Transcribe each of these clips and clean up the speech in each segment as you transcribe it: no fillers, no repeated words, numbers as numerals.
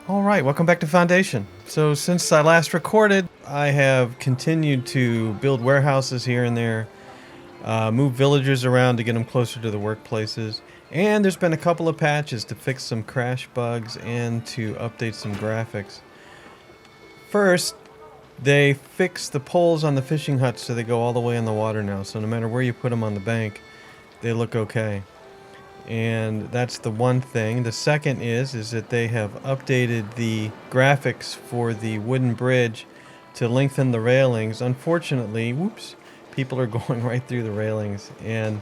Alright, welcome back to Foundation. So since I last recorded, I have continued to build warehouses here and there, move villagers around to get them closer to the workplaces, and there's been a couple of patches to fix some crash bugs and to update some graphics. First, they fixed the poles on the fishing huts so they go all the way in the water now, so no matter where you put them on the bank, they look okay. And that's the one thing. The second is that they have updated the graphics for the wooden bridge to lengthen the railings. Unfortunately, whoops, people are going right through the railings. And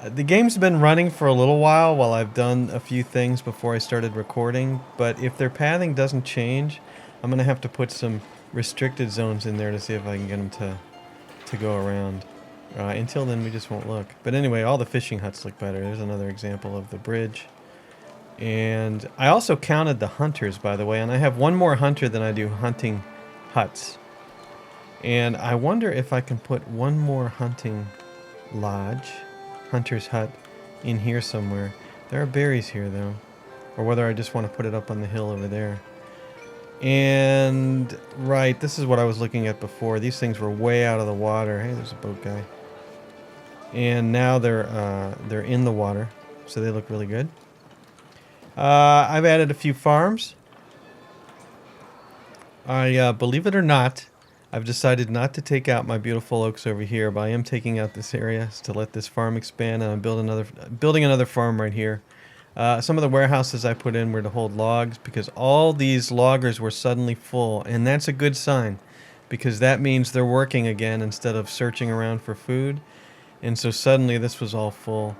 the game's been running for a little while I've done a few things before I started recording. But if their pathing doesn't change, I'm going to have to put some restricted zones in there to see if I can get them to go around. Until then, we just won't look. But anyway, all the fishing huts look better. There's another example of the bridge. And I also counted the hunters, by the way, and I have one more hunter than I do hunting huts. And I wonder if I can put one more hunting lodge, hunter's hut, in here somewhere. There are berries here, though. Or whether I just want to put it up on the hill over there. And, right, this is what I was looking at before. These things were way out of the water. Hey, there's a boat guy. And now they're in the water, so they look really good. I've added a few farms. Believe it or not, I've decided not to take out my beautiful oaks over here, but I am taking out this area to let this farm expand, and I'm building another farm right here. Some of the warehouses I put in were to hold logs because all these loggers were suddenly full, and that's a good sign because that means they're working again instead of searching around for food. And so suddenly this was all full.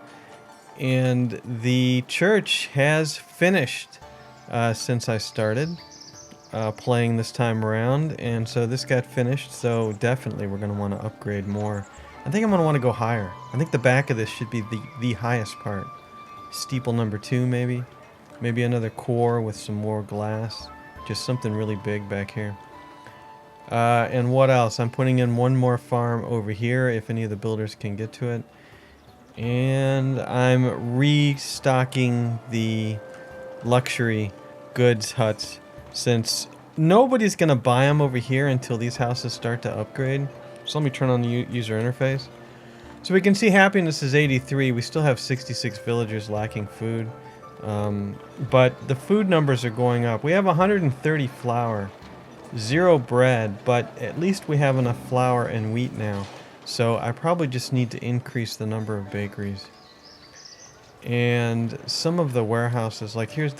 And the church has finished since I started playing this time around. And so this got finished, so definitely we're going to want to upgrade more. I think I'm going to want to go higher. I think the back of this should be the highest part. Steeple number 2 maybe. Maybe another core with some more glass. Just something really big back here. And what else? I'm putting in one more farm over here if any of the builders can get to it. And I'm restocking the luxury goods huts since nobody's going to buy them over here until these houses start to upgrade. So let me turn on the user interface. So we can see happiness is 83. We still have 66 villagers lacking food. But the food numbers are going up. We have 130 flour. 0 bread, but at least we have enough flour and wheat now. So I probably just need to increase the number of bakeries. And some of the warehouses, like here's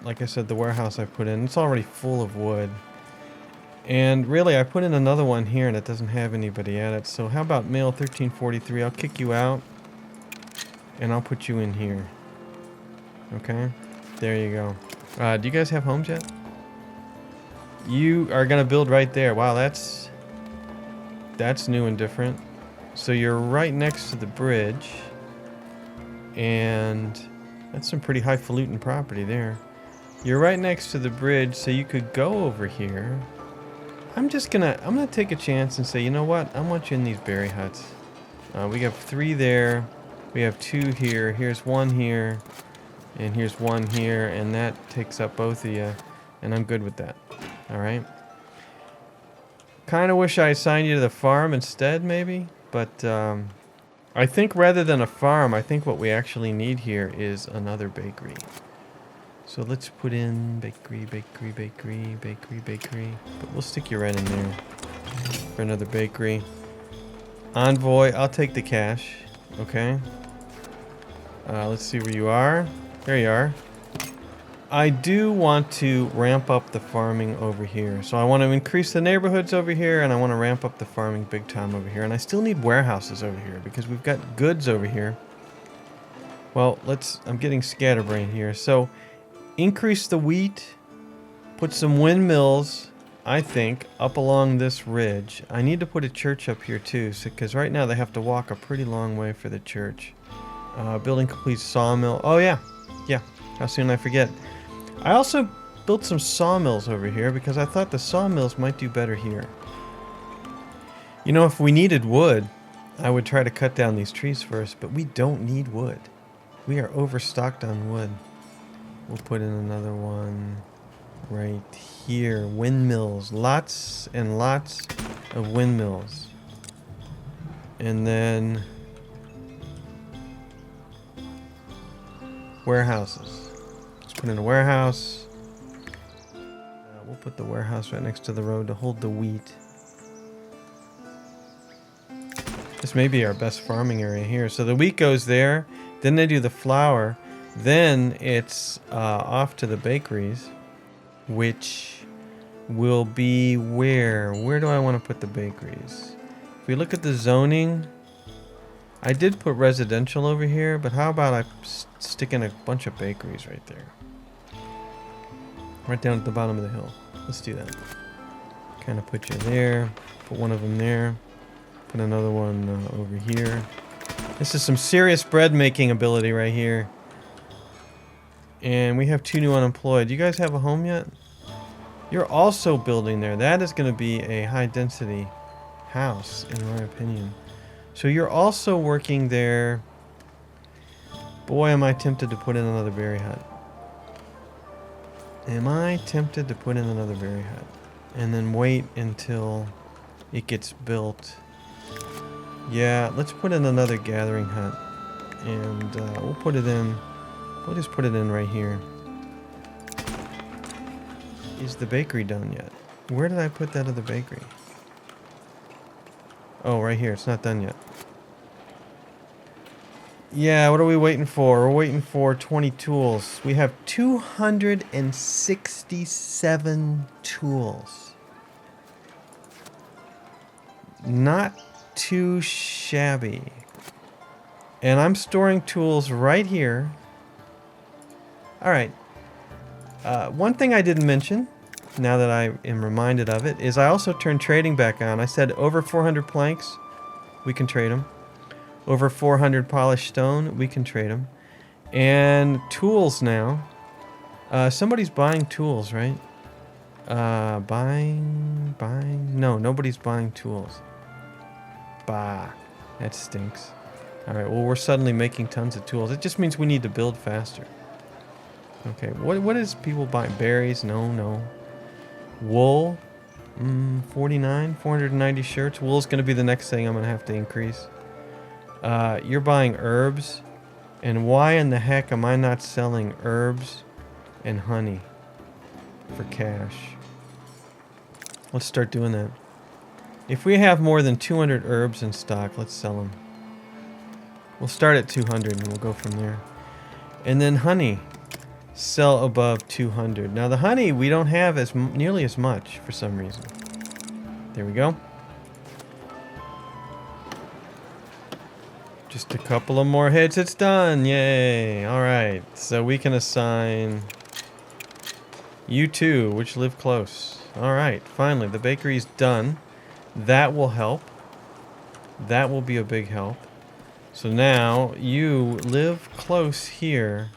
like I said, the warehouse I put in, it's already full of wood. And really, I put in another one here and it doesn't have anybody at it. So how about male 1343? I'll kick you out and I'll put you in here. Okay, there you go. Do you guys have homes yet? You are going to build right there. Wow, that's new and different. So you're right next to the bridge. And that's some pretty highfalutin property there. You're right next to the bridge, so you could go over here. I'm gonna take a chance and say, you know what? I want you in these berry huts. We have 3 there. We have 2 here. Here's 1 here. And here's 1 here. And that takes up both of you. And I'm good with that. Alright. Kind of wish I assigned you to the farm instead, maybe. But I think rather than a farm, I think what we actually need here is another bakery. So let's put in bakery. But we'll stick you right in there for another bakery. Envoy, I'll take the cash. Okay. Let's see where you are. There you are. I do want to ramp up the farming over here. So I want to increase the neighborhoods over here, and I want to ramp up the farming big time over here. And I still need warehouses over here because we've got goods over here. Well, I'm getting scatterbrained here. So increase the wheat, put some windmills, I think, up along this ridge. I need to put a church up here too, because right now they have to walk a pretty long way for the church. Building complete sawmill. Oh yeah, how soon I forget. I also built some sawmills over here because I thought the sawmills might do better here. You know, if we needed wood, I would try to cut down these trees first, but we don't need wood. We are overstocked on wood. We'll put in another one. right here. Windmills. Lots and lots of windmills. And then warehouses. Let's put in a warehouse. We'll put the warehouse right next to the road to hold the wheat. This may be our best farming area here. So the wheat goes there. Then they do the flour. Then it's off to the bakeries, which will be where? Where do I want to put the bakeries? If we look at the zoning, I did put residential over here, but how about I stick in a bunch of bakeries right there? Right down at the bottom of the hill. Let's do that. Kind of put you there. Put one of them there. Put another one over here. This is some serious bread making ability right here. And we have 2 new unemployed. You guys have a home yet? You're also building there. That is going to be a high density house, in my opinion. So you're also working there. Boy, am I tempted to put in another berry hut. Am I tempted to put in another berry hut? And then wait until it gets built. Yeah, let's put in another gathering hut. And we'll put it in. We'll just put it in right here. Is the bakery done yet? Where did I put that other bakery? Oh, right here. It's not done yet. Yeah, what are we waiting for? We're waiting for 20 tools. We have 267 tools. Not too shabby. And I'm storing tools right here. Alright. One thing I didn't mention, now that I am reminded of it, is I also turned trading back on. I said over 400 planks, we can trade them. Over 400 polished stone, we can trade them. And tools now. Somebody's buying tools, right? Buying. No, nobody's buying tools. Bah, that stinks. Alright, well, we're suddenly making tons of tools. It just means we need to build faster. Okay, what is people buying? Berries? No. Wool? 49, 490 shirts. Wool's going to be the next thing I'm going to have to increase. You're buying herbs. And why in the heck am I not selling herbs and honey for cash? Let's start doing that. If we have more than 200 herbs in stock, let's sell them. We'll start at 200 and we'll go from there. And then honey. Sell above 200. Now the honey we don't have nearly as much for some reason. There we go. Just a couple of more hits. It's done. Yay. Alright. So we can assign you two, which live close. Alright. Finally, the bakery's done. That will help. That will be a big help. So now you live close here.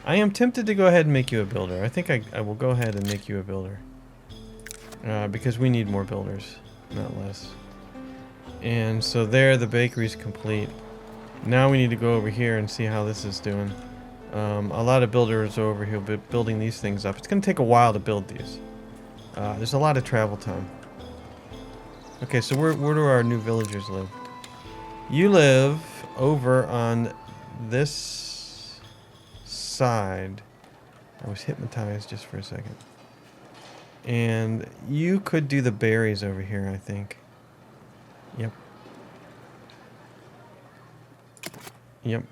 I am tempted to go ahead and make you a builder. I think I will go ahead and make you a builder. Because we need more builders, not less. And so there, the bakery's complete. Now we need to go over here and see how this is doing. A lot of builders are over here building these things up. It's going to take a while to build these. There's a lot of travel time. Okay, so where do our new villagers live? You live over on this side. I was hypnotized just for a second. And you could do the berries over here, I think. Yep. Yep.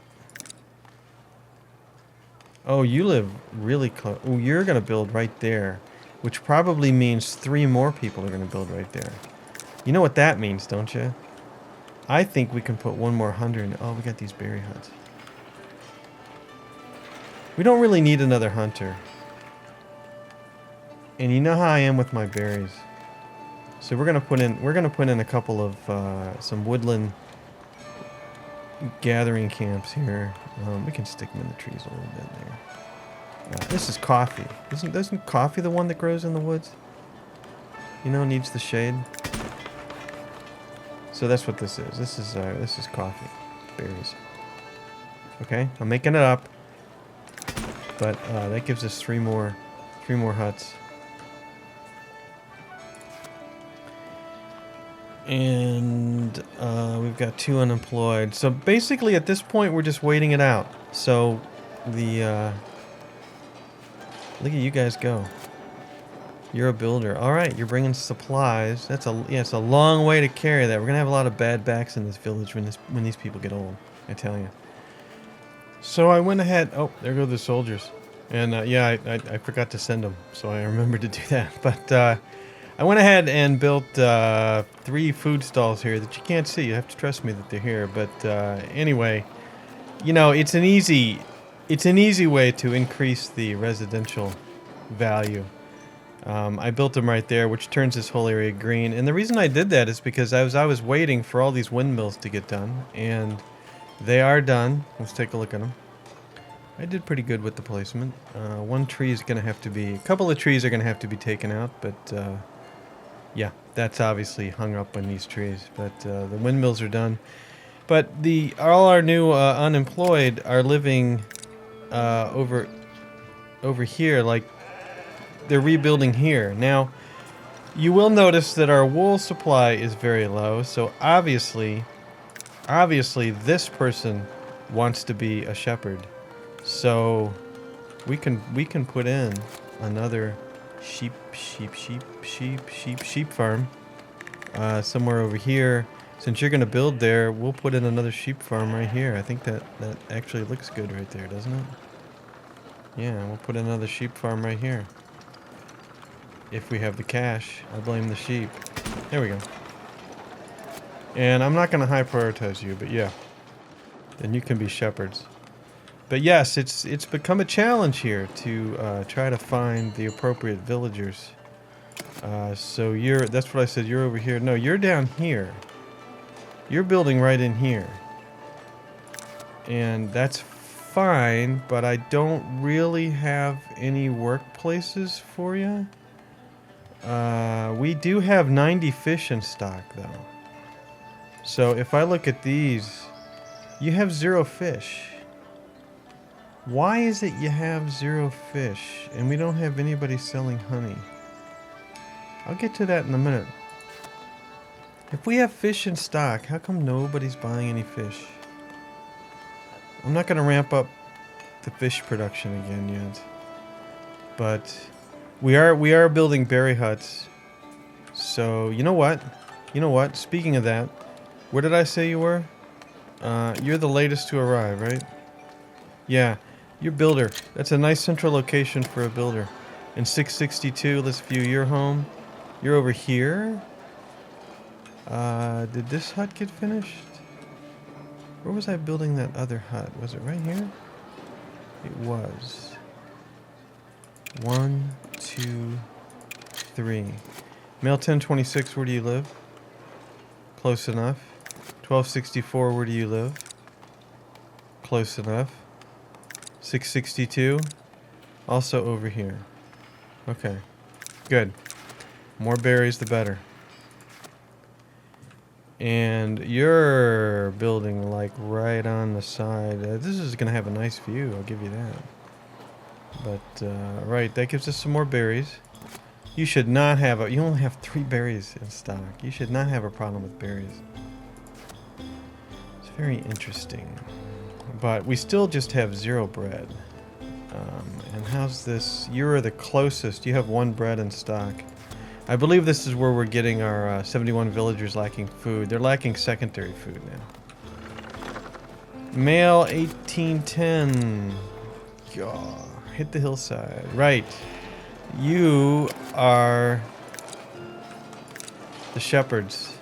Oh, you live really close. Oh, you're going to build right there. Which probably means 3 more people are going to build right there. You know what that means, don't you? I think we can put 1 more 100 in. Oh, we got these berry huts. We don't really need another hunter. And you know how I am with my berries. So we're gonna put in a couple of some woodland gathering camps here. We can stick them in the trees a little bit there. This is coffee. Isn't coffee the one that grows in the woods? You know, needs the shade. So that's what this is. This is coffee, berries. Okay, I'm making it up. But that gives us 3 more 3 more huts. And we've got 2 unemployed. So basically at this point we're just waiting it out. So the look at you guys go. You're a builder. All right, you're bringing supplies. That's it's a long way to carry that. We're gonna have a lot of bad backs in this village when these people get old. I tell you. So I went ahead. Oh, there go the soldiers. And yeah, I forgot to send them, so I remembered to do that. But I went ahead and built 3 food stalls here that you can't see. You have to trust me that they're here. But anyway, you know, it's an easy way to increase the residential value. I built them right there, which turns this whole area green. And the reason I did that is because I was waiting for all these windmills to get done, and they are done. Let's take a look at them. I did pretty good with the placement. One tree is going to have to be... A couple of trees are going to have to be taken out, but yeah, that's obviously hung up on these trees. But the windmills are done. But all our new unemployed are living over here, like they're rebuilding here. Now, you will notice that our wool supply is very low, so obviously this person wants to be a shepherd. So we can put in another sheep farm somewhere over here. Since you're gonna build there, we'll put in another sheep farm right here. I think that actually looks good right there, doesn't it? Yeah, we'll put in another sheep farm right here. If we have the cash, I blame the sheep. There we go. And I'm not gonna high prioritize you, but yeah, then you can be shepherds. But yes, it's become a challenge here to try to find the appropriate villagers. So that's what I said, you're over here. No, you're down here. You're building right in here. And that's fine, but I don't really have any workplaces for you. We do have 90 fish in stock, though. So if I look at these, you have 0 fish. Why is it you have 0 fish and we don't have anybody selling honey? I'll get to that in a minute. If we have fish in stock, how come nobody's buying any fish? I'm not going to ramp up the fish production again yet. But we are building berry huts. So, you know what? Speaking of that, where did I say you were? You're the latest to arrive, right? Yeah. Your builder. That's a nice central location for a builder. In 662, let's view your home. You're over here. Did this hut get finished? Where was I building that other hut? Was it right here? It was. 1, 2, 3. Male 1026, where do you live? Close enough. 1264, where do you live? Close enough. 662, also over here. Okay, good. More berries, the better. And you're building like right on the side. This is gonna have a nice view, I'll give you that. But right, that gives us some more berries. You should not have you only have 3 berries in stock. You should not have a problem with berries. It's very interesting. But we still just have 0 bread. And how's this? You're the closest. You have 1 bread in stock. I believe this is where we're getting our 71 villagers lacking food. They're lacking secondary food now. Male 1810. Yeah, hit the hillside. Right. You are the shepherds.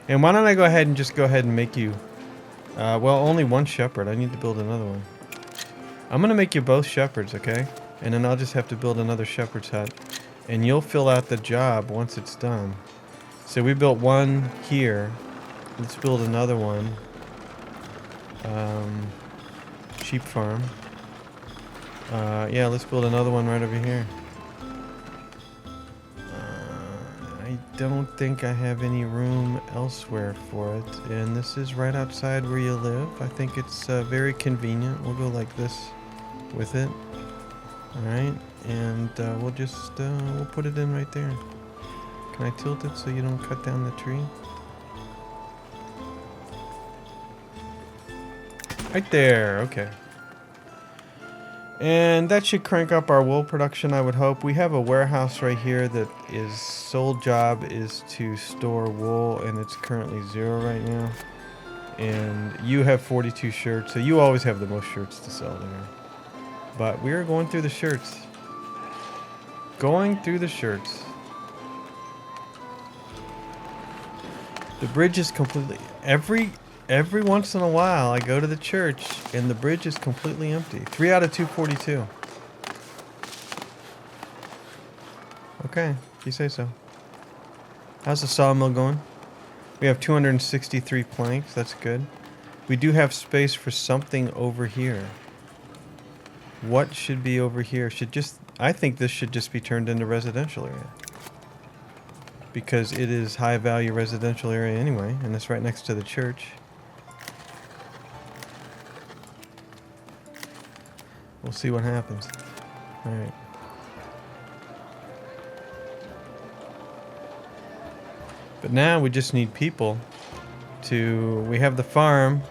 And why don't I go ahead and make you... well, only 1 shepherd. I need to build another one. I'm going to make you both shepherds, okay? And then I'll just have to build another shepherd's hut. And you'll fill out the job once it's done. So we built 1 here. Let's build another one. Sheep farm. Yeah, let's build another one right over here. I don't think I have any room elsewhere for it. And this is right outside where you live. I think it's very convenient. We'll go like this with it. Alright, and we'll just, we'll put it in right there. Can I tilt it so you don't cut down the tree? Right there, okay. And that should crank up our wool production, I would hope. We have a warehouse right here that is sole job is to store wool, and it's currently 0 right now. And you have 42 shirts, so you always have the most shirts to sell there. But we're going through the shirts. Going through the shirts. The bridge is completely... Every once in a while, I go to the church, and the bridge is completely empty. 3 out of 242. Okay, if you say so. How's the sawmill going? We have 263 planks. That's good. We do have space for something over here. What should be over here? I think this should just be turned into residential area. Because it is high value residential area anyway, and it's right next to the church. We'll see what happens. Alright. But now we just need people to... We have the farm.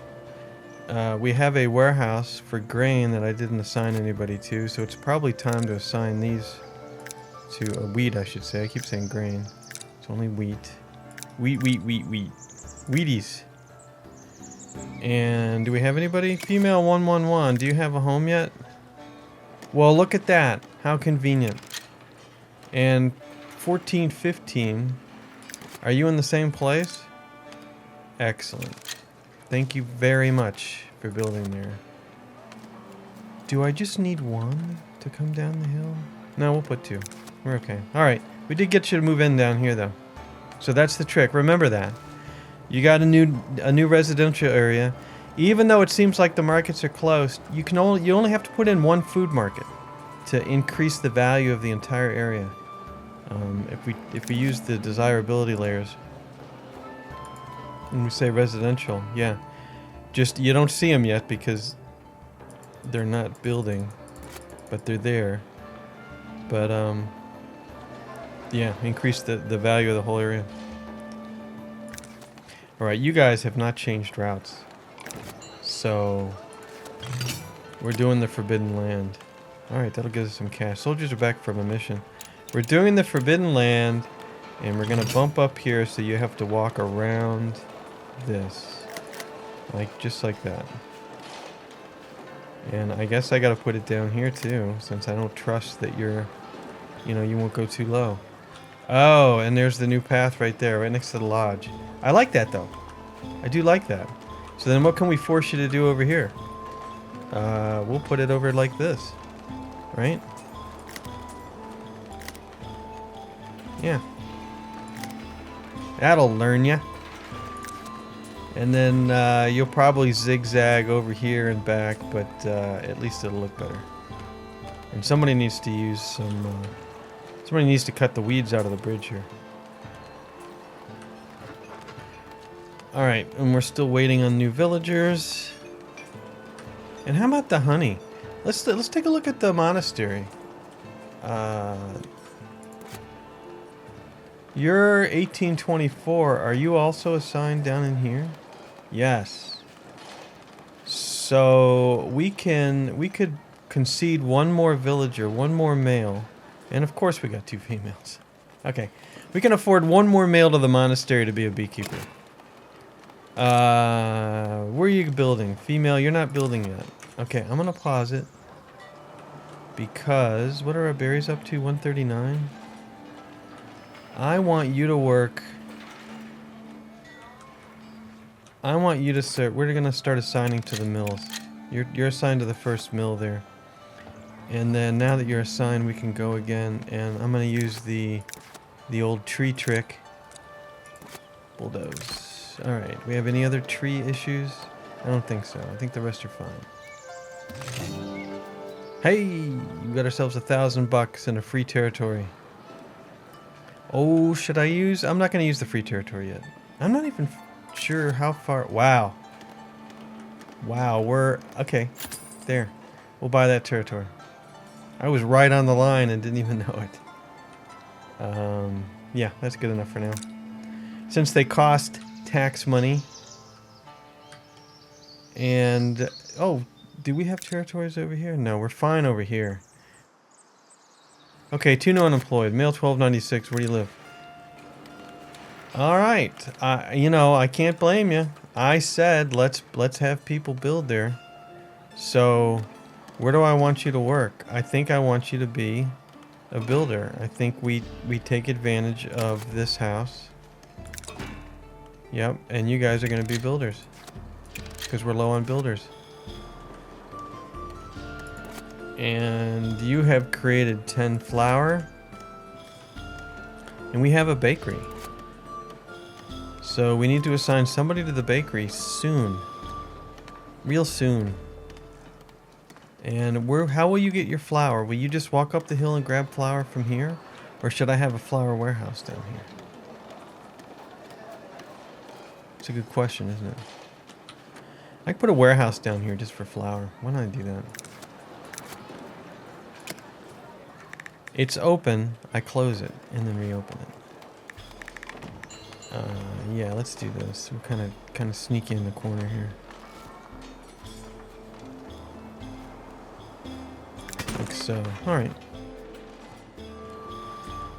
We have a warehouse for grain that I didn't assign anybody to, so it's probably time to assign these to wheat, I should say. I keep saying grain. It's only wheat. Wheat. Wheaties. And do we have anybody? Female 111. Do you have a home yet? Well, look at that. How convenient. And 1415. Are you in the same place? Excellent. Thank you very much for building there. Do I just need one to come down the hill? No, we'll put 2. We're okay. Alright. We did get you to move in down here, though. So that's the trick. Remember that. You got a new residential area. Even though it seems like the markets are closed, you only have to put in 1 food market to increase the value of the entire area. If we use the desirability layers, and we say residential, yeah, just you don't see them yet because they're not building, but they're there. But yeah, increase the value of the whole area. All right, you guys have not changed routes. So, we're doing the Forbidden Land. Alright, that'll give us some cash. Soldiers are back from a mission. We're doing the Forbidden Land, and we're going to bump up here so you have to walk around this. Just like that. And I guess I got to put it down here too, since I don't trust that you won't go too low. Oh, and there's the new path right there, right next to the lodge. I like that, though. I do like that. So then what can we force you to do over here? We'll put it over like this. Right? Yeah. That'll learn ya. And then you'll probably zigzag over here and back, but at least it'll look better. And somebody needs to use some... somebody needs to cut the weeds out of the bridge here. Alright, and we're still waiting on new villagers. And how about the honey? Let's take a look at the monastery. You're 1824. Are you also assigned down in here? Yes. So we could concede 1 more villager, 1 more male, and of course we got 2 females. Okay, we can afford 1 more male to the monastery to be a beekeeper. Where are you building? Female, you're not building yet. Okay, I'm gonna pause it. Because, what are our berries up to? 139? I want you to work... I want you to start... We're gonna start assigning to the mills. You're assigned to the first mill there. And then, now that you're assigned, we can go again. And I'm gonna use the old tree trick. Bulldoze. Alright, we have any other tree issues? I don't think so. I think the rest are fine. Hey! We got ourselves $1,000 in a free territory. Oh, should I use... I'm not going to use the free territory yet. I'm not even sure how far... Wow. Wow, we're... Okay. There. We'll buy that territory. I was right on the line and didn't even know it. Yeah, that's good enough for now. Since they cost tax money. And, oh, do we have territories over here? No, we're fine over here. Okay, 2 no unemployed. Male 1296, where do you live? Alright, you know, I can't blame you. I said, let's have people build there. So, where do I want you to work? I think I want you to be a builder. I think we take advantage of this house. Yep, and you guys are going to be builders. Because we're low on builders. And you have created 10 flour. And we have a bakery. So we need to assign somebody to the bakery soon. Real soon. And how will you get your flour? Will you just walk up the hill and grab flour from here? Or should I have a flour warehouse down here? It's a good question, isn't it? I could put a warehouse down here just for flour. Why don't I do that? It's open. I close it and then reopen it. Yeah, let's do this. We're kind of sneaky in the corner here. Like so. All right.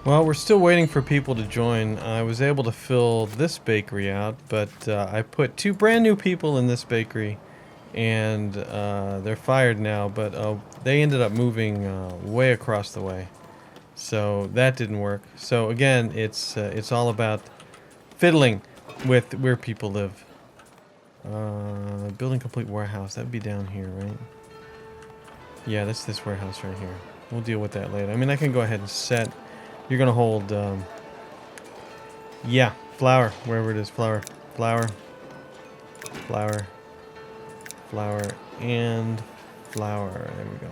Well, we're still waiting for people to join. I was able to fill this bakery out, but I put 2 brand new people in this bakery, and they're fired now, but they ended up moving way across the way. So that didn't work. So again, it's all about fiddling with where people live. Building complete warehouse. That would be down here, right? Yeah, that's this warehouse right here. We'll deal with that later. I mean, I can go ahead and set... You're going to hold... yeah, flour. Wherever it is. Flour. Flour. Flour. Flour. And flour. There we go.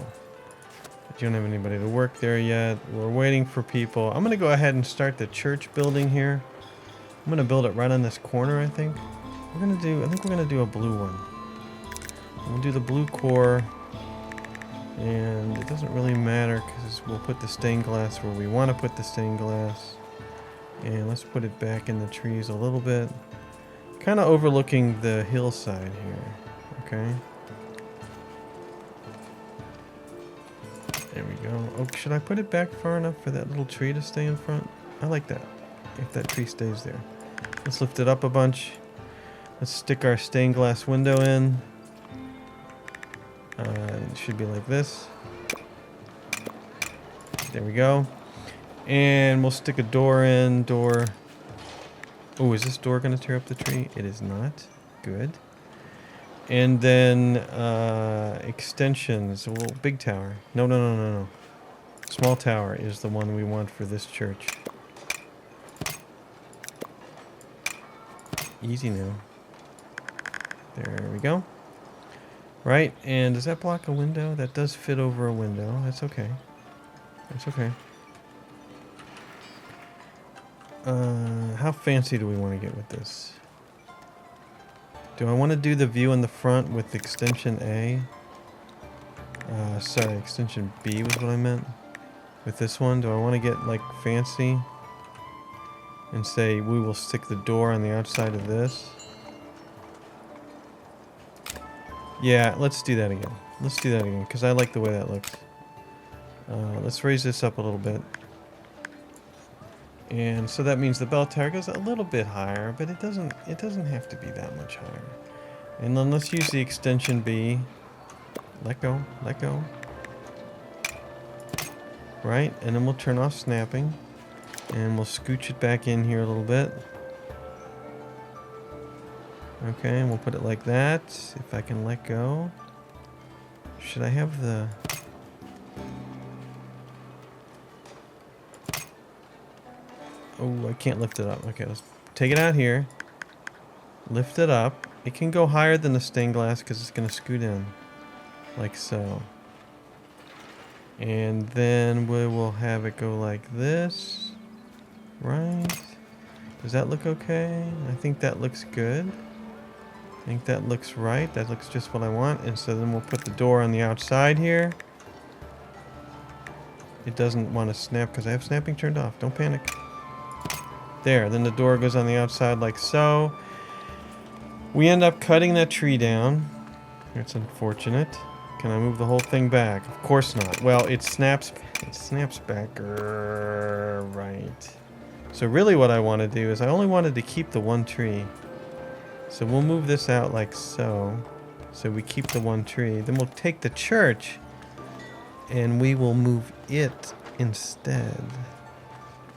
But you don't have anybody to work there yet. We're waiting for people. I'm going to go ahead and start the church building here. I'm going to build it right on this corner, I think. I think we're going to do a blue one. We'll do the blue core. And it doesn't really matter because we'll put the stained glass where we want to put the stained glass. And let's put it back in the trees a little bit. Kind of overlooking the hillside here. Okay. There we go. Oh, should I put it back far enough for that little tree to stay in front? I like that. If that tree stays there. Let's lift it up a bunch. Let's stick our stained glass window in. It should be like this. There we go. And we'll stick a door in. Door. Oh, is this door going to tear up the tree? It is not. Good. And then extensions. Well, big tower. No. Small tower is the one we want for this church. Easy now. There we go. Right, and does that block a window? That does fit over a window. That's okay. That's okay. How fancy do we want to get with this? Do I want to do the view in the front with extension A? Sorry, extension B was what I meant. With this one, do I want to get like fancy? And say we will stick the door on the outside of this? Yeah, let's do that again. Let's do that again, because I like the way that looks. Let's raise this up a little bit. And so that means the bell tower goes a little bit higher, but it doesn't have to be that much higher. And then let's use the extension B. Let go, let go. Right, and then we'll turn off snapping. And we'll scooch it back in here a little bit. Okay, and we'll put it like that. If I can let go. Should I have the... Oh, I can't lift it up. Okay, let's take it out here. Lift it up. It can go higher than the stained glass because it's going to scoot in. Like so. And then we will have it go like this. Right. Does that look okay? I think that looks good. I think that looks right. That looks just what I want. And so then we'll put the door on the outside here. it doesn't want to snap because I have snapping turned off. Don't panic. There, then the door goes on the outside like so. We end up cutting that tree down. It's unfortunate. Can I move the whole thing back? Of course not. Well, it snaps back. Right. So really what I want to do is I only wanted to keep the one tree. So we'll move this out like so. So we keep the one tree. Then we'll take the church and we will move it instead.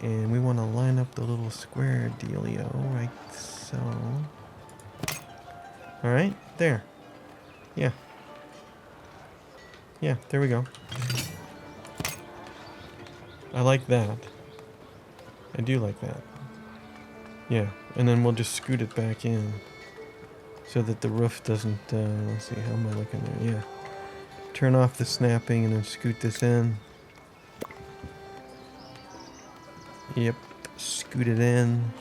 And we want to line up the little square dealio like so. Alright, there. Yeah. Yeah, there we go. I like that. I do like that. Yeah, and then we'll just scoot it back in so that the roof doesn't, let's see, how am I looking there? Yeah. Turn off the snapping and then scoot this in. Yep, scoot it in.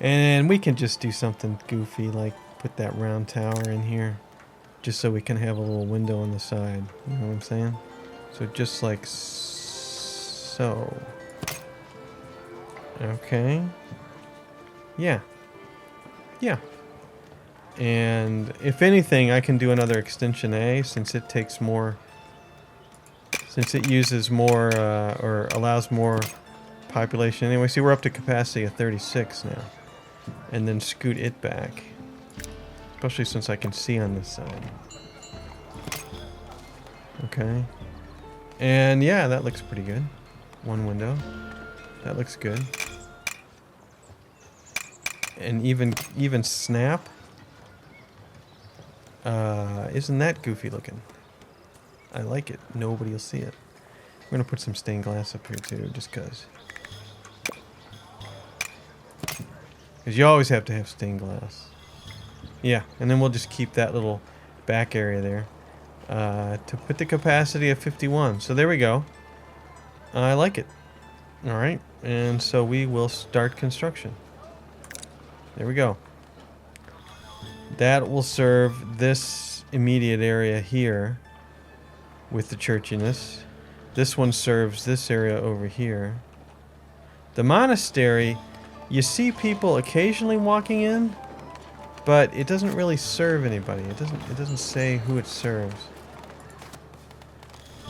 And we can just do something goofy like put that round tower in here just so we can have a little window on the side. You know what I'm saying? So just like so. Okay. Yeah. Yeah. And if anything, I can do another extension A since it takes more, since it uses more or allows more population. Anyway, see, we're up to capacity of 36 now. And then scoot it back. Especially since I can see on this side. Okay. And yeah, that looks pretty good. One window. That looks good. And even snap. Isn't that goofy looking? I like it. Nobody will see it. We're gonna put some stained glass up here too, just cause. Because you always have to have stained glass. Yeah, and then we'll just keep that little back area there. To put the capacity of 51. So there we go. I like it. Alright, and so we will start construction. There we go. That will serve this immediate area here with the churchiness. This one serves this area over here. The monastery, you see people occasionally walking in, but it doesn't really serve anybody. It doesn't say who it serves.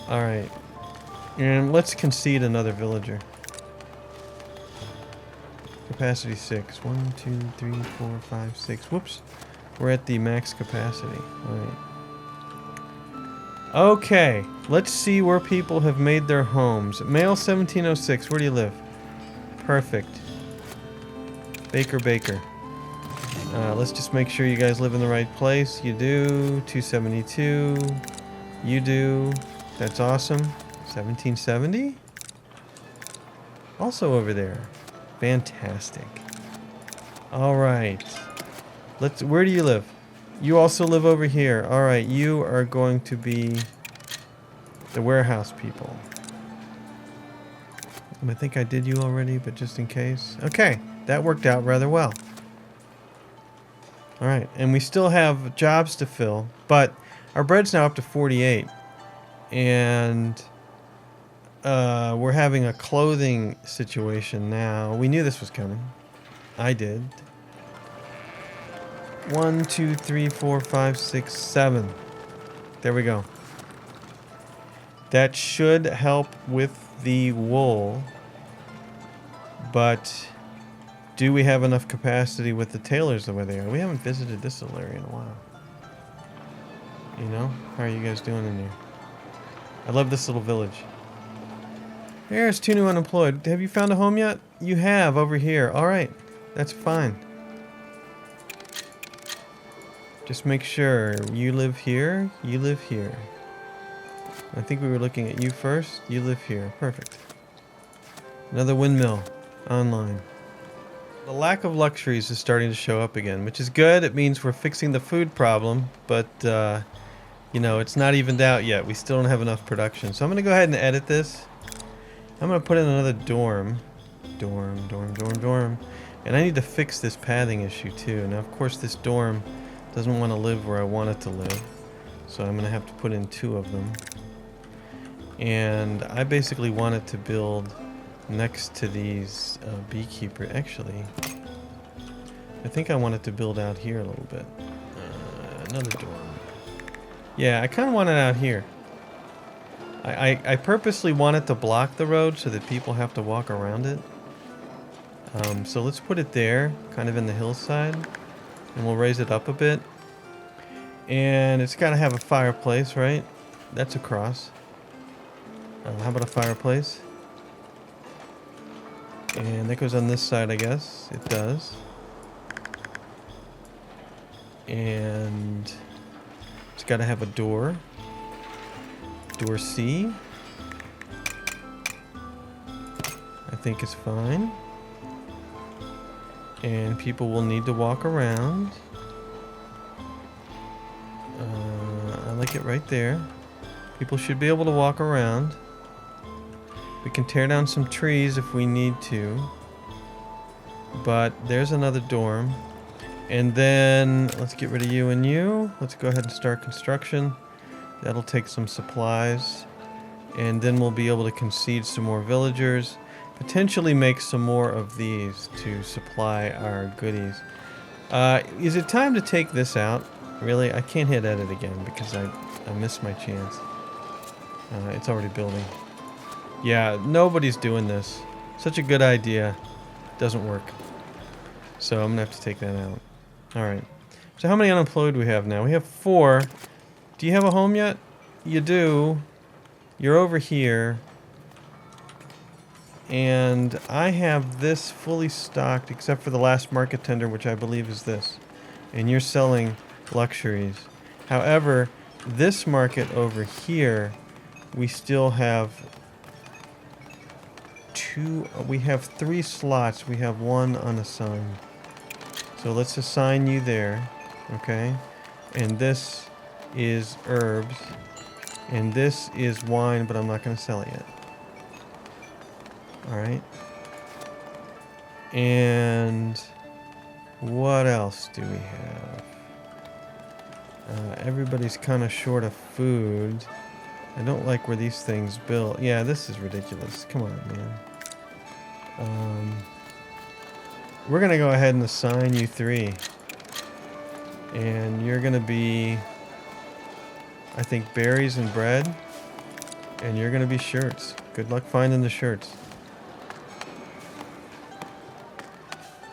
All right. And let's concede another villager. Capacity 6. 1, 2, 3, 4, 5, 6. Whoops. We're at the max capacity. All right. Okay. Let's see where people have made their homes. Male 1706. Where do you live? Perfect. Baker. Let's just make sure you guys live in the right place. You do. 272. You do. That's awesome. 1770? Also over there. Fantastic. Alright. Where do you live? You also live over here. Alright, you are going to be the warehouse people. I think I did you already, but just in case. Okay, that worked out rather well. Alright, and we still have jobs to fill, but our bread's now up to 48. And we're having a clothing situation now. We knew this was coming. I did. 1, 2, 3, 4, 5, 6, 7. There we go. That should help with the wool. But do we have enough capacity with the tailors the way they are? We haven't visited this little area in a while. You know? How are you guys doing in there? I love this little village. There's 2 new unemployed. Have you found a home yet? You have, over here. Alright. That's fine. Just make sure you live here, you live here. I think we were looking at you first. You live here. Perfect. Another windmill. Online. The lack of luxuries is starting to show up again, which is good. It means we're fixing the food problem, but you know, it's not evened out yet. We still don't have enough production. So I'm going to go ahead and edit this. I'm going to put in another dorm. Dorm. And I need to fix this pathing issue too. Now, of course, this dorm doesn't want to live where I want it to live. So I'm going to have to put in 2 of them. And I basically wanted to build next to these beekeeper. Actually, I think I wanted to build out here a little bit. Another dorm. Yeah, I kind of want it out here. I purposely wanted to block the road so that people have to walk around it. So let's put it there, kind of in the hillside. And we'll raise it up a bit. And it's got to have a fireplace, right? That's across. How about a fireplace? And that goes on this side, I guess. It does. And it's got to have a door. Door C. I think it's fine. And people will need to walk around. I like it right there. People should be able to walk around. We can tear down some trees if we need to. But there's another dorm. And then let's get rid of you and you. Let's go ahead and start construction. That'll take some supplies. And then we'll be able to concede some more villagers. Potentially make some more of these to supply our goodies. Is it time to take this out? Really? I can't hit edit again because I missed my chance. It's already building. Yeah, nobody's doing this. Such a good idea. Doesn't work. So I'm gonna have to take that out. Alright. So how many unemployed do we have now? We have 4. Do you have a home yet? You do. You're over here. And I have this fully stocked except for the last market tender, which I believe is this. And you're selling luxuries. However, this market over here, we still have 2. We have 3 slots. We have 1 unassigned. So let's assign you there. Okay. And this is herbs. And this is wine, but I'm not going to sell it yet. Alright. And what else do we have? Everybody's kind of short of food. I don't like where these things build. Yeah, this is ridiculous. Come on, man. We're going to go ahead and assign you 3. And you're going to be, I think, berries and bread. And you're going to be shirts. Good luck finding the shirts.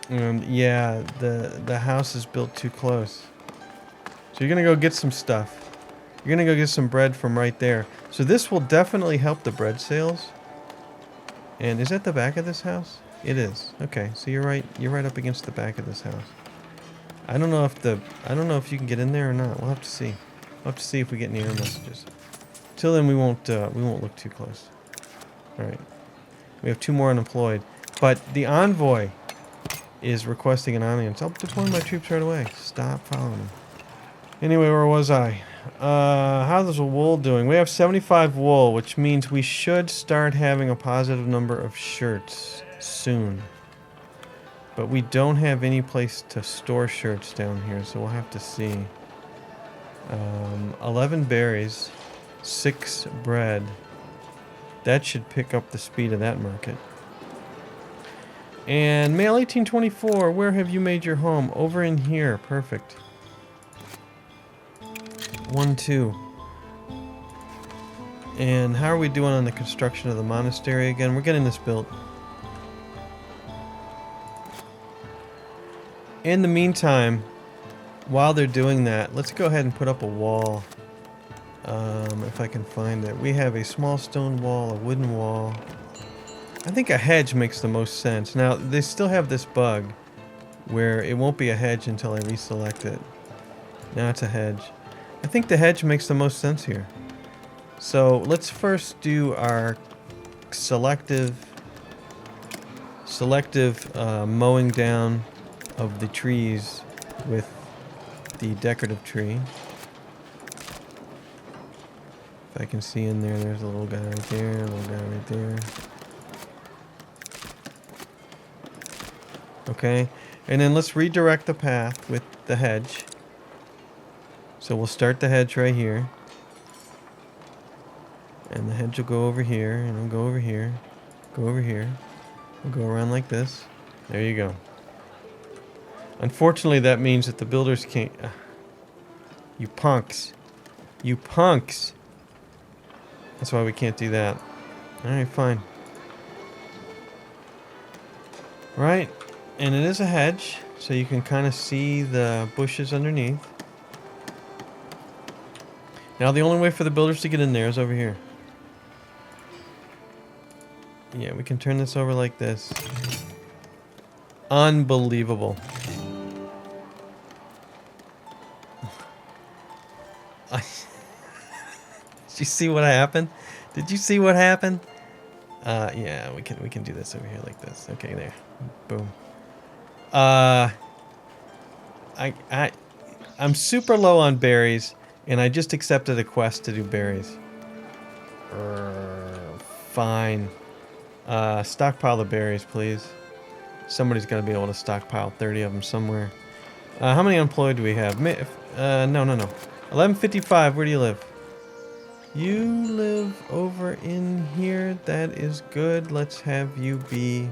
Yeah, the house is built too close. So you're going to go get some stuff. You're going to go get some bread from right there. So this will definitely help the bread sales. And is that the back of this house? It is. Okay, so you're right up against the back of this house. I don't know if you can get in there or not. We'll have to see. We'll have to see if we get any error messages. Till then we won't look too close. All right. We have 2 more unemployed, but the envoy is requesting an audience. I'll deploy my troops right away. Stop following me. Anyway, where was I? How's the wool doing? We have 75 wool, which means we should start having a positive number of shirts soon. But we don't have any place to store shirts down here, so we'll have to see. 11 berries, 6 bread. That should pick up the speed of that market. And Male 1824, where have you made your home? Over in here. Perfect. 1, 2. And how are we doing on the construction of the monastery again? We're getting this built. In the meantime, while they're doing that, let's go ahead and put up a wall. If I can find it. We have a small stone wall, a wooden wall. I think a hedge makes the most sense. Now, they still have this bug where it won't be a hedge until I reselect it. Now it's a hedge. I think the hedge makes the most sense here. So let's first do our selective mowing down of the trees with the decorative tree. If I can see in there, there's a little guy right there, a little guy right there. Okay, and then let's redirect the path with the hedge. So we'll start the hedge right here. And And the hedge will go over here, and it'll go over here, go over here. We'll go around like this. There you go. Unfortunately, that means that the builders can't... you punks. You punks! That's why we can't do that. Alright, fine. Right, and it is a hedge, so you can kind of see the bushes underneath. Now the only way for the builders to get in there is over here. Yeah, we can turn this over like this. Unbelievable. Did you see what happened? Did you see what happened? Yeah, we can do this over here like this. Okay, there. Boom. I'm super low on berries, and I just accepted a quest to do berries. Fine. Stockpile the berries, please. Somebody's got to be able to stockpile 30 of them somewhere. How many unemployed do we have? No. 1155, where do you live? You live over in here. That is good. Let's have you be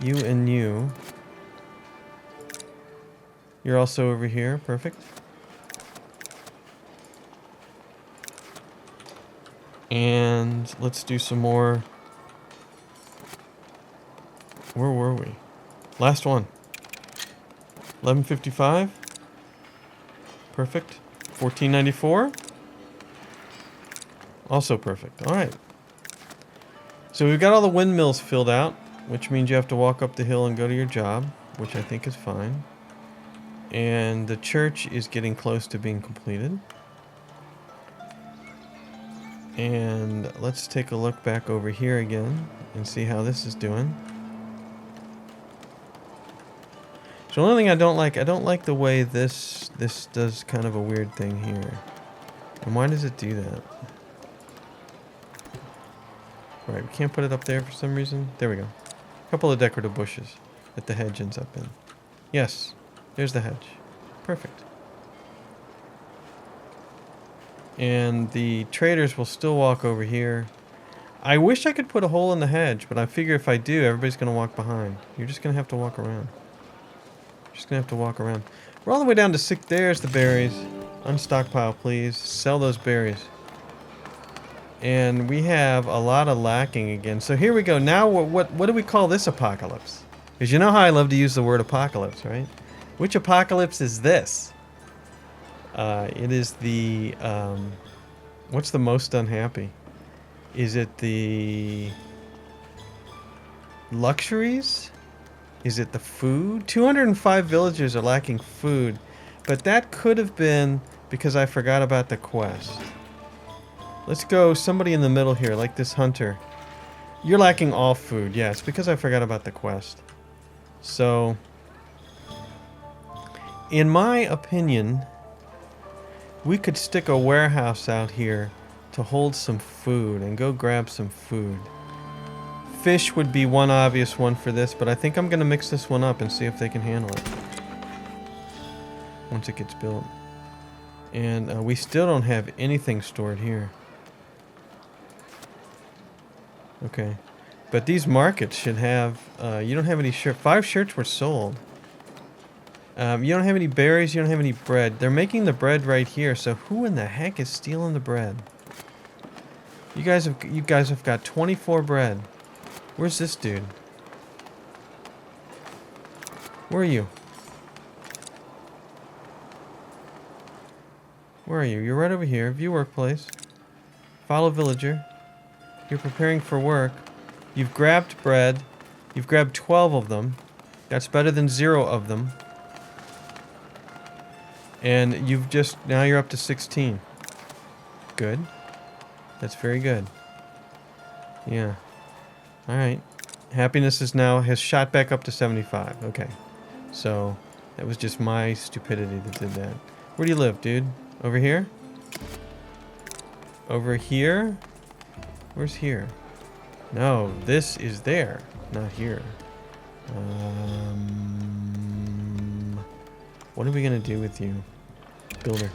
you and you. You're also over here. Perfect. And let's do some more. Where were we? Last one. 1155. Perfect. 1494. Also perfect. Alright. So we've got all the windmills filled out, which means you have to walk up the hill and go to your job, which I think is fine. And the church is getting close to being completed. And let's take a look back over here again and see how this is doing. So the only thing I don't like the way this does kind of a weird thing here. And why does it do that? Right, we can't put it up there for some reason. There we go. A couple of decorative bushes that the hedge ends up in. Yes, there's the hedge. Perfect. And the traders will still walk over here. I wish I could put a hole in the hedge, but I figure if I do, everybody's going to walk behind. You're just going to have to walk around. Just going to have to walk around. We're all the way down to 6. There's the berries. Unstockpile, please. Sell those berries. And we have a lot of lacking again. So here we go. Now, what do we call this apocalypse? Because you know how I love to use the word apocalypse, right? Which apocalypse is this? It is the... what's the most unhappy? Is it the... Luxuries? Is it the food? 205 villagers are lacking food. But that could have been because I forgot about the quest. Let's go somebody in the middle here, like this hunter. You're lacking all food. Yeah, it's because I forgot about the quest. So, in my opinion, we could stick a warehouse out here to hold some food and go grab some food. Fish would be one obvious one for this, but I think I'm going to mix this one up and see if they can handle it once it gets built. And we still don't have anything stored here. Okay. But these markets should have... you don't have any shirts. 5 shirts were sold. You don't have any berries. You don't have any bread. They're making the bread right here. So who in the heck is stealing the bread? You guys have got 24 bread. Where's this dude? Where are you? Where are you? You're right over here. View workplace. Follow villager. You're preparing for work. You've grabbed bread. You've grabbed 12 of them. That's better than 0 of them. And you've just... Now you're up to 16. Good. That's very good. Yeah. Alright. Happiness is now... Has shot back up to 75. Okay. So, that was just my stupidity that did that. Where do you live, dude? Over here? Over here? Where's here? No, this is there, not here. What are we gonna do with you, builder?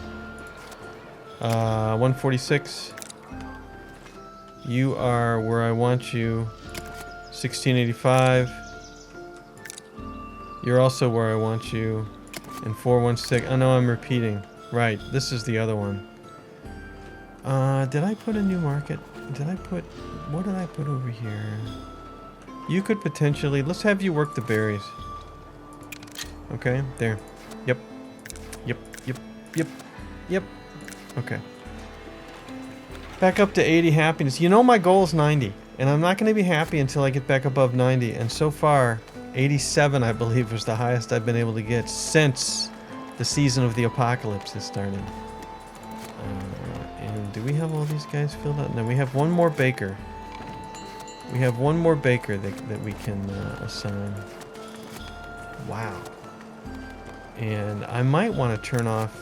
146. You are where I want you. 1685. You're also where I want you. And 416. I know I'm repeating. Right, this is the other one. Did I put a new market? What did I put over here? You could potentially, let's have you work the berries. Okay, there. Yep. Yep. Okay. Back up to 80 happiness. You know my goal is 90. And I'm not going to be happy until I get back above 90. And so far, 87 I believe was the highest I've been able to get since the season of the apocalypse has started. And do we have all these guys filled out? No, we have one more baker. We have one more baker that we can assign. Wow. And I might want to turn off...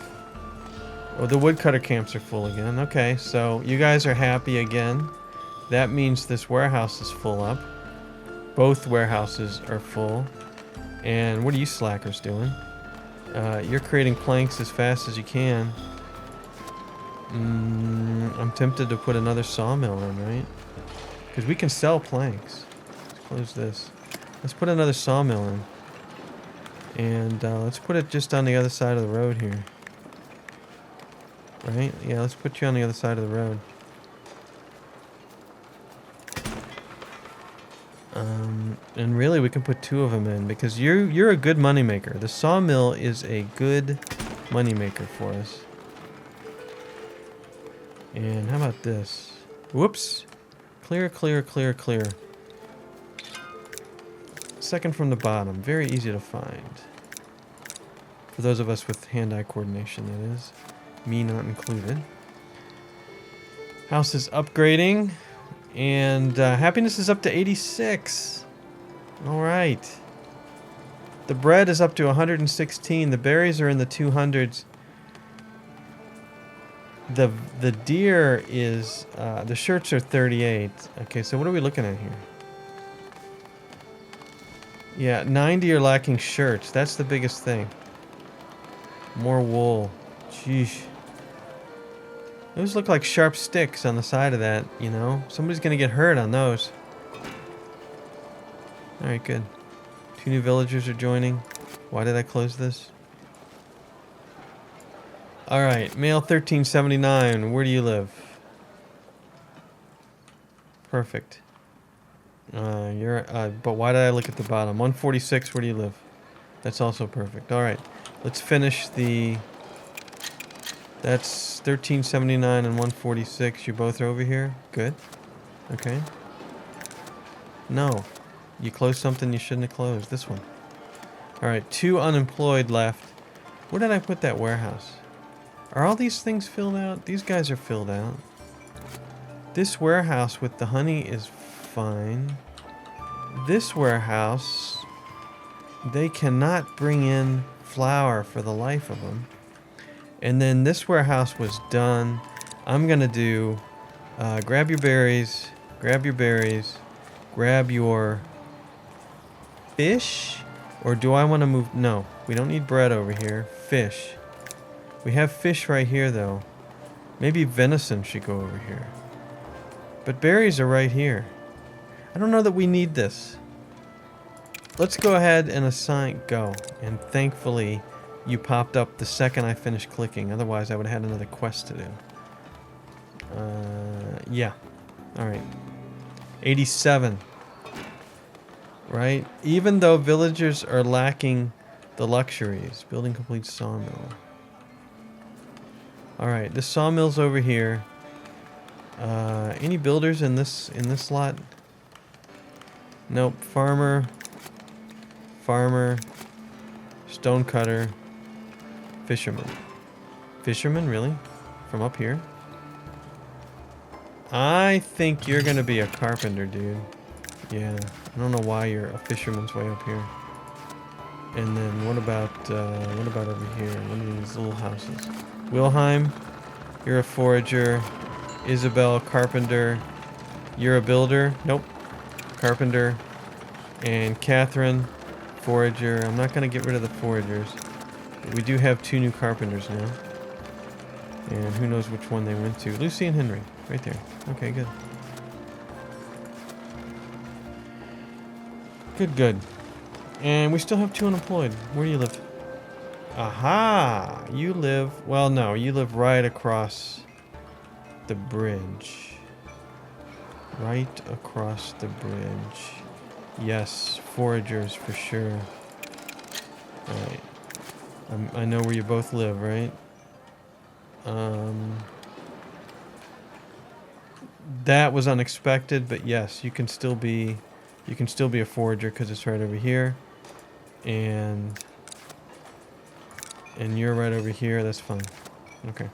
Oh, the woodcutter camps are full again. Okay, so you guys are happy again. That means this warehouse is full up. Both warehouses are full. And what are you slackers doing? You're creating planks as fast as you can. I'm tempted to put another sawmill in, right? Because we can sell planks. Let's close this. Let's put another sawmill in. And let's put it just on the other side of the road here. Right? Yeah, let's put you on the other side of the road. And really we can put two of them in because you're a good moneymaker. The sawmill is a good moneymaker for us. And how about this? Whoops. Clear. Second from the bottom. Very easy to find. For those of us with hand-eye coordination, that is. Me not included. House is upgrading. And happiness is up to 86. Alright. The bread is up to 116. The berries are in the 200s. The deer is... the shirts are 38. Okay, so what are we looking at here? Yeah, 90 are lacking shirts. That's the biggest thing. More wool. Sheesh. Those look like sharp sticks on the side of that, you know? Somebody's gonna get hurt on those. Alright, good. 2 new villagers are joining. Why did I close this? Alright, male 1379. Where do you live? Perfect. But why did I look at the bottom? 146, where do you live? That's also perfect. Alright, let's finish the... That's 1379 and 146. You both are over here? Good. Okay. No. You closed something you shouldn't have closed. This one. Alright, 2 unemployed left. Where did I put that warehouse? Are all these things filled out? These guys are filled out. This warehouse with the honey is fine. This warehouse, they cannot bring in flour for the life of them. And then this warehouse was done. I'm gonna do, grab your berries, grab your fish, or do I want to move? No, we don't need bread over here. Fish. We have fish right here though. Maybe venison should go over here. But berries are right here. I don't know that we need this. Let's go ahead and assign go. And thankfully, you popped up the second I finished clicking. Otherwise, I would have had another quest to do. Yeah. Alright. 87. Right? Even though villagers are lacking the luxuries. Building complete sawmill. Alright, the sawmill's over here. Any builders in this lot? Nope. Farmer. Stonecutter. Fisherman. Fisherman, really? From up here? I think you're gonna be a carpenter, dude. Yeah. I don't know why you're a fisherman's way up here. And then what about over here? What are these little houses? Wilhelm, you're a forager. Isabel, carpenter. You're a builder. Nope. Carpenter. And Catherine, forager. I'm not gonna get rid of the foragers. We do have 2 new carpenters now. And who knows which one they went to. Lucy and Henry. Right there. Okay, good. Good, good. And we still have 2 unemployed. Where do you live? Aha! You live... Well, no. You live right across the bridge. Right across the bridge. Yes, foragers for sure. Alright. I know where you both live, right? That was unexpected, but yes, you can still be a forager because it's right over here. And you're right over here, that's fine. Okay.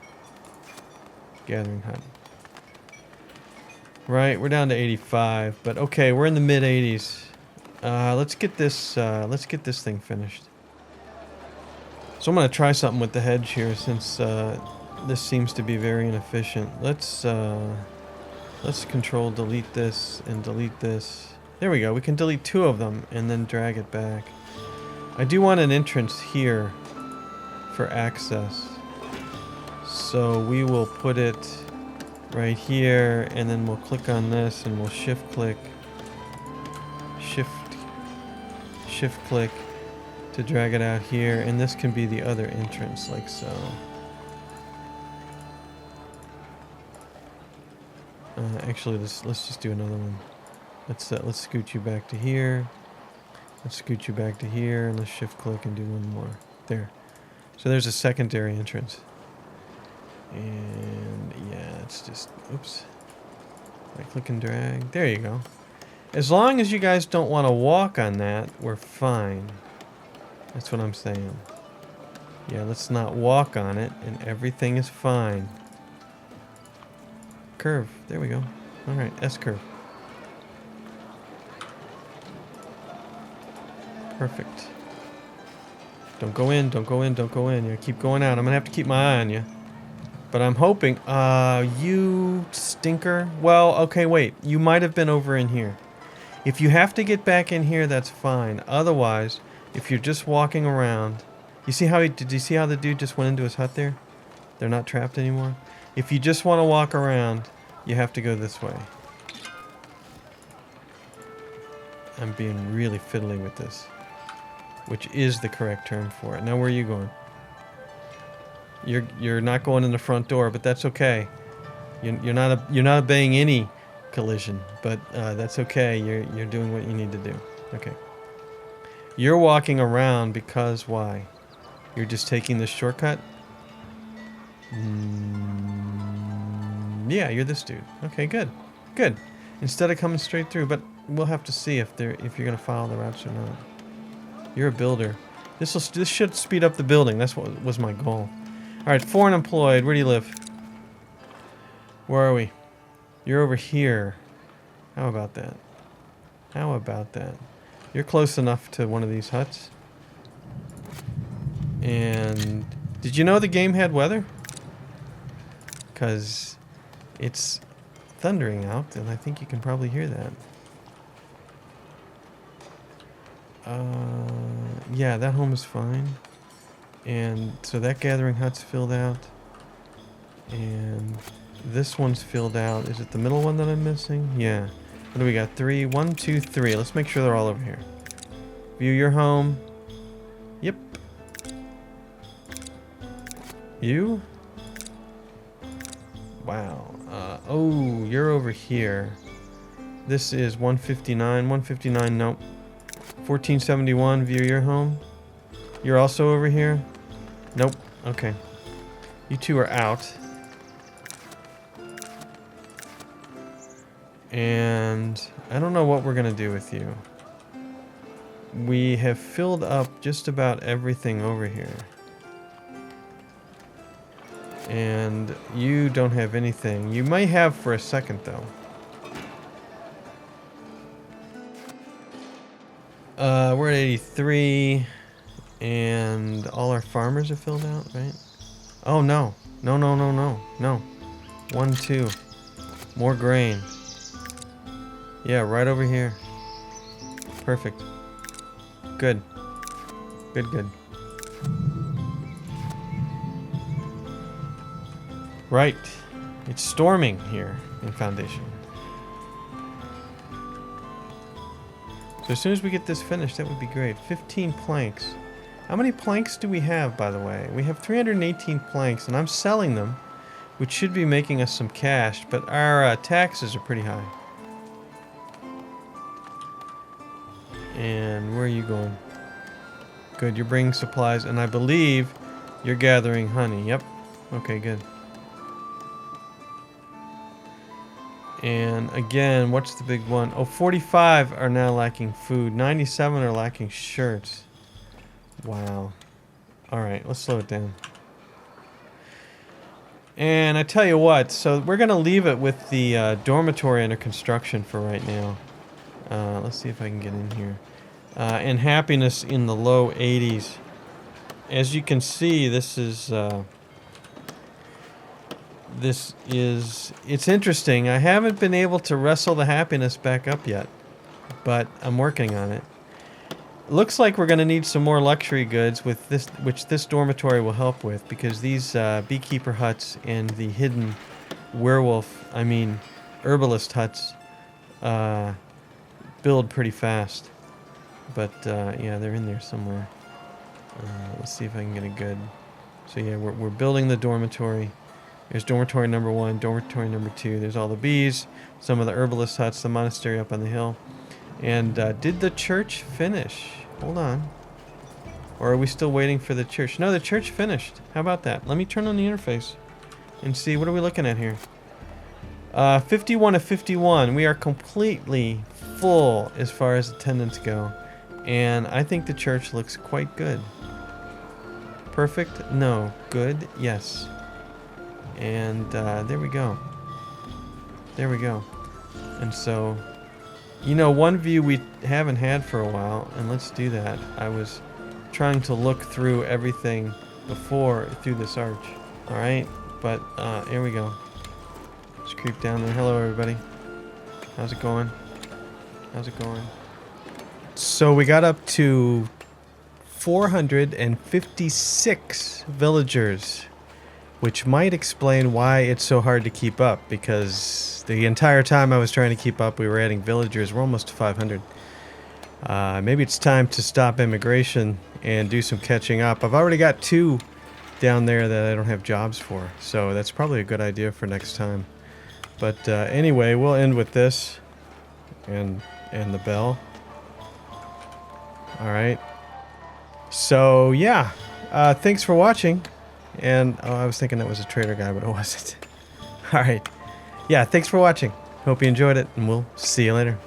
Gathering hut. Right, we're down to 85, but okay, we're in the mid 80s. Let's get this thing finished. So I'm gonna try something with the hedge here since this seems to be very inefficient. Let's control delete this and delete this. There we go. We can delete 2 of them and then drag it back. I do want an entrance here for access. So we will put it right here, and then we'll click on this and we'll shift click to drag it out here, and this can be the other entrance like so. Actually, let's just do another one. Let's scoot you back to here. Let's scoot you back to here, and let's shift click and do one more. There. So there's a secondary entrance. And yeah, it's just, oops. Right click and drag. There you go. As long as you guys don't want to walk on that, we're fine. That's what I'm saying. Yeah, let's not walk on it, and everything is fine. Curve. There we go. Alright, S-curve. Perfect. Don't go in, don't go in, don't go in. Yeah, keep going out. I'm gonna have to keep my eye on you. But I'm hoping... you stinker. Well, okay, wait. You might have been over in here. If you have to get back in here, that's fine. Otherwise, if you're just walking around... You see how did you see how the dude just went into his hut there? They're not trapped anymore. If you just want to walk around, you have to go this way. I'm being really fiddly with this. Which is the correct term for it. Now where are you going? You're not going in the front door, but that's okay. You're not obeying any collision, but that's okay. You're doing what you need to do. Okay. You're walking around because why? You're just taking this shortcut? Yeah, you're this dude. Okay, good. Good. Instead of coming straight through, but we'll have to see if you're gonna follow the routes or not. You're a builder. This should speed up the building. That's what was my goal. All right, 4 unemployed. Where do you live? Where are we? You're over here. How about that? How about that? You're close enough to one of these huts. And did you know the game had weather? Because it's thundering out, and I think you can probably hear that. Yeah, that home is fine. And so that gathering hut's filled out. And this one's filled out. Is it the middle one that I'm missing? Yeah. What do we got? 3, 1, 2, 3. Let's make sure they're all over here. View your home. Yep. You? Wow. Oh, you're over here. This is 159. 159, nope. 1471, view your home. You're also over here? Nope. Okay. You two are out. And I don't know what we're going to do with you. We have filled up just about everything over here. And you don't have anything. You might have for a second, though. We're at 83. And all our farmers are filled out, right? Oh, no. No, no, no, no. No. 1, 2. More grain. Yeah, right over here. Perfect. Good. Good, good. Right. It's storming here in Foundation. So So as soon as we get this finished, that would be great. 15 planks. How many planks do we have, by the way? We have 318 planks, and I'm selling them, which should be making us some cash, but our taxes are pretty high. And where are you going? Good, you're bringing supplies, and I believe you're gathering honey. Yep. Okay, good. And again, what's the big one? Oh, 45 are now lacking food. 97 are lacking shirts. Wow. Alright, let's slow it down. And I tell you what, so we're going to leave it with the dormitory under construction for right now. Let's see if I can get in here. And happiness in the low 80s. As you can see, this is... it's interesting. I haven't been able to wrestle the happiness back up yet, but I'm working on it. Looks like we're going to need some more luxury goods with this, which this dormitory will help with, because these beekeeper huts and the hidden herbalist huts build pretty fast. But yeah, they're in there somewhere. Let's see if I can get a good. So yeah, we're building the dormitory. There's dormitory number 1, dormitory number 2. There's all the bees, some of the herbalist huts, the monastery up on the hill. And did the church finish? Hold on. Or are we still waiting for the church? No, the church finished. How about that? Let me turn on the interface and see. What are we looking at here? 51 of 51. We are completely full as far as attendance go. And I think the church looks quite good. Perfect? No. Good? Yes. And there we go. There we go. And so, you know, one view we haven't had for a while, and let's do that. I was trying to look through everything before through this arch. Alright, but here we go. Let's creep down there. Hello, everybody. How's it going? How's it going? So we got up to 456 villagers, which might explain why it's so hard to keep up, because the entire time I was trying to keep up, we were adding villagers. We're almost to 500. Maybe it's time to stop immigration and do some catching up. I've already got 2 down there that I don't have jobs for, so that's probably a good idea for next time. But anyway, we'll end with this and the bell. All right. So yeah, thanks for watching. And oh, I was thinking that was a trader guy, but it wasn't. All right. Yeah, thanks for watching. Hope you enjoyed it, and we'll see you later.